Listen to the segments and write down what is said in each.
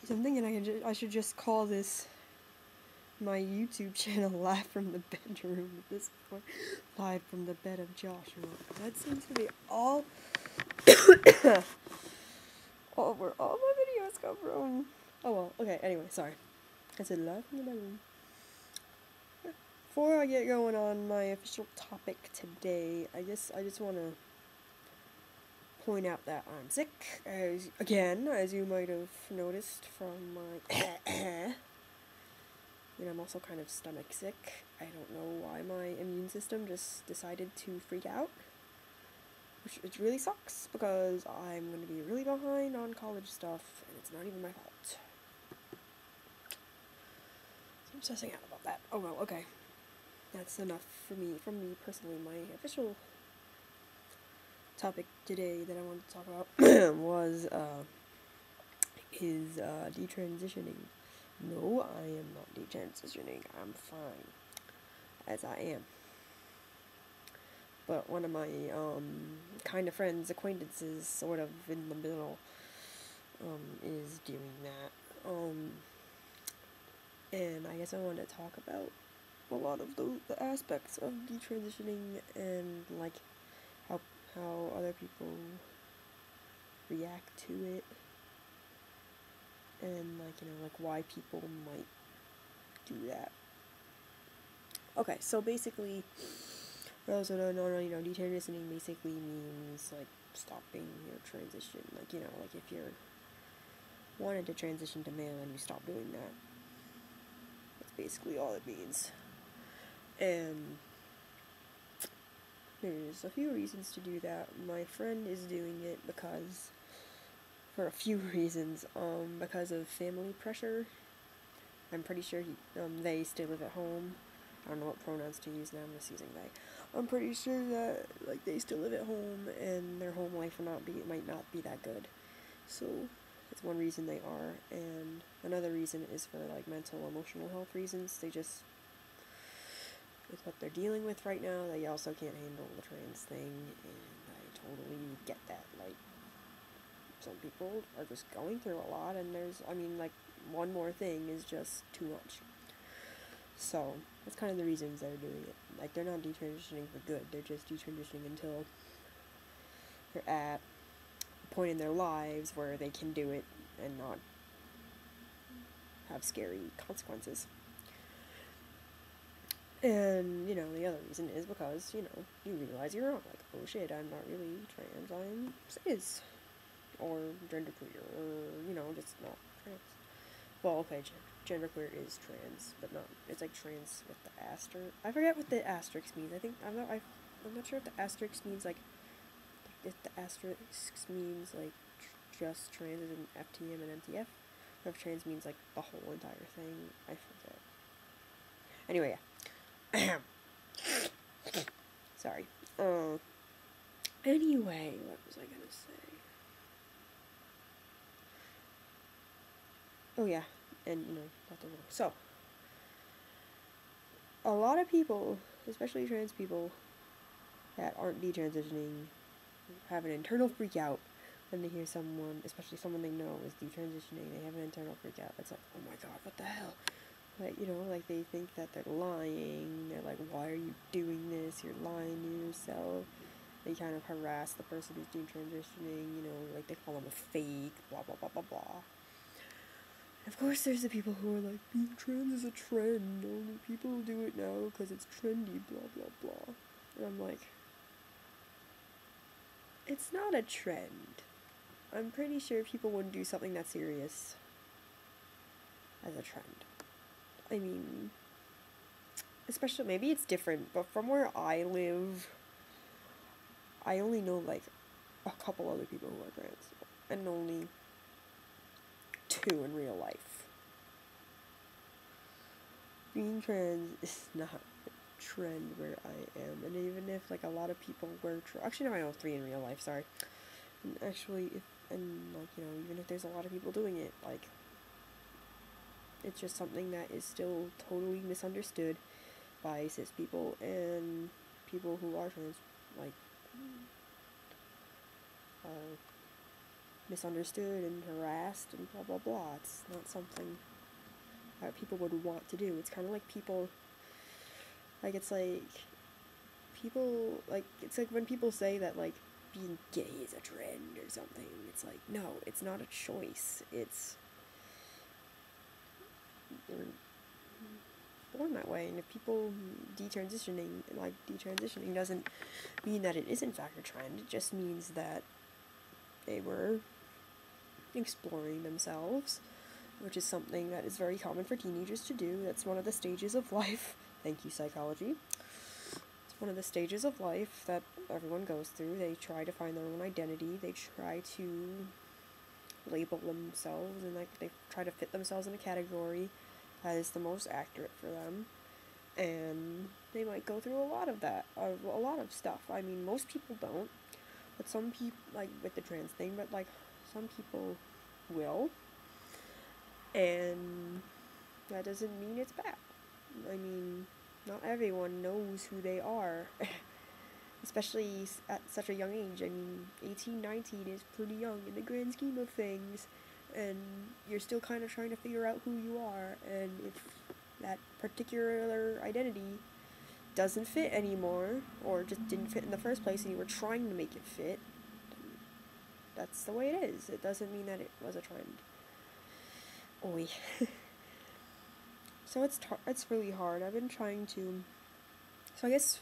So I'm thinking I should just call this my YouTube channel Live from the Bedroom at this point. Live from the bed of Joshua. That seems to be all where all my videos come from. Oh well, okay, anyway, sorry. I said live from the bedroom. Before I get going on my official topic today, I guess I just want to point out that I'm sick, as you might have noticed from my and I'm also kind of stomach sick. I don't know why my immune system just decided to freak out, which it really sucks because I'm going to be really behind on college stuff and it's not even my fault. So I'm stressing out about that. Oh well, okay. That's enough from me personally. My official topic today that I wanted to talk about was detransitioning. No, I am not detransitioning. I'm fine as I am. But one of my kind of friends, acquaintances, sort of in the middle, is doing that. And I guess I wanted to talk about a lot of the aspects of detransitioning and like how other people react to it, and like why people might do that. Okay, so basically, for those who don't know, detransitioning basically means like stopping your transition. Like if you're wanted to transition to male and you stop doing that, that's basically all it means. And there's a few reasons to do that. My friend is doing it for a few reasons. Because of family pressure. I'm pretty sure they still live at home. I don't know what pronouns to use now. I'm just using they. I'm pretty sure that like they still live at home and their home life might not be that good. So that's one reason they are. And another reason is for like mental, emotional health reasons. They just, with what they're dealing with right now, they also can't handle the trans thing, and I totally get that. Like, some people are just going through a lot, and one more thing is just too much. So, that's kind of the reasons they're doing it. Like, they're not detransitioning for good, they're just detransitioning until they're at a point in their lives where they can do it and not have scary consequences. And, the other reason is because, you realize you're wrong. Like, oh shit, I'm not really trans, I'm cis. Or genderqueer, or, just not trans. Well, okay, genderqueer is trans, but not, it's like trans with the asterisk. I forget what the asterisk means. I'm not sure if the asterisk means, like, if the asterisk means, like, just trans as in FTM and MTF, or if trans means, like, the whole entire thing. I forget. Anyway, yeah. Sorry. Anyway, what was I gonna say? Oh yeah, and that's all. So, a lot of people, especially trans people, that aren't detransitioning, have an internal freak out when they hear someone, especially someone they know is detransitioning. They have an internal freak out. It's like, oh my god, what the hell? Like, they think that they're lying. They're like, why are you doing this? You're lying to yourself. They kind of harass the person who's detransitioning, like they call them a fake, blah, blah, blah, blah, blah. And of course, there's the people who are like, being trans is a trend. Only people do it now because it's trendy, blah, blah, blah. And I'm like, it's not a trend. I'm pretty sure people wouldn't do something that serious as a trend. I mean, especially, maybe it's different, but from where I live, I only know, like, a couple other people who are trans, and only 2 in real life. Being trans is not a trend where I am, and even if, like, a lot of people were actually, no, I know 3 in real life, sorry. And actually, even if there's a lot of people doing it, like, it's just something that is still totally misunderstood by cis people and people who are trans, like, misunderstood and harassed and blah blah blah. It's not something that people would want to do. It's kind of like people, like, it's like people, like, it's like when people say that, like, being gay is a trend or something. It's like, no, it's not a choice. It's, they're born that way. And if people detransitioning doesn't mean that it is in fact a trend. It just means that they were exploring themselves, which is something that is very common for teenagers to do. That's one of the stages of life. Thank you, psychology. It's one of the stages of life that everyone goes through. They try to find their own identity. They try to label themselves, and like they try to fit themselves in a category that is the most accurate for them. And they might go through a lot of that, a lot of stuff. I mean, most people don't, but some people, like with the trans thing, but like some people will, and that doesn't mean it's bad. I mean, not everyone knows who they are, especially at such a young age. I mean, 18, 19 is pretty young in the grand scheme of things, and you're still kind of trying to figure out who you are, and if that particular identity doesn't fit anymore, or just didn't fit in the first place and you were trying to make it fit, that's the way it is. It doesn't mean that it was a trend. Oi. So it's really hard. I've been trying to, so I guess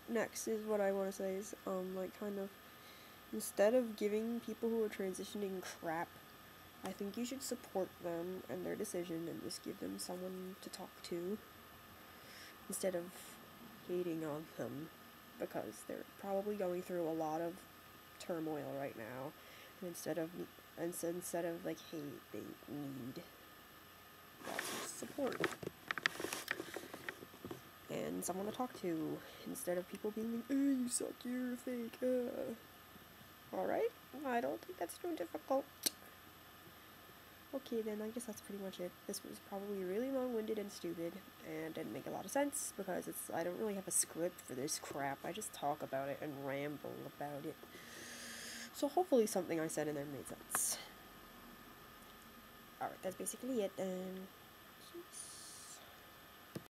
next is what I want to say is, like, kind of, instead of giving people who are transitioning crap, I think you should support them and their decision and just give them someone to talk to instead of hating on them, because they're probably going through a lot of turmoil right now, and instead of like hate, they need lots of support and someone to talk to, instead of people being like, oh, you suck, you're fake, Alright, I don't think that's too difficult. Okay, then I guess that's pretty much it. This was probably really long-winded and stupid, and didn't make a lot of sense, because I don't really have a script for this crap. I just talk about it and ramble about it. So hopefully something I said in there made sense. Alright, that's basically it, and peace.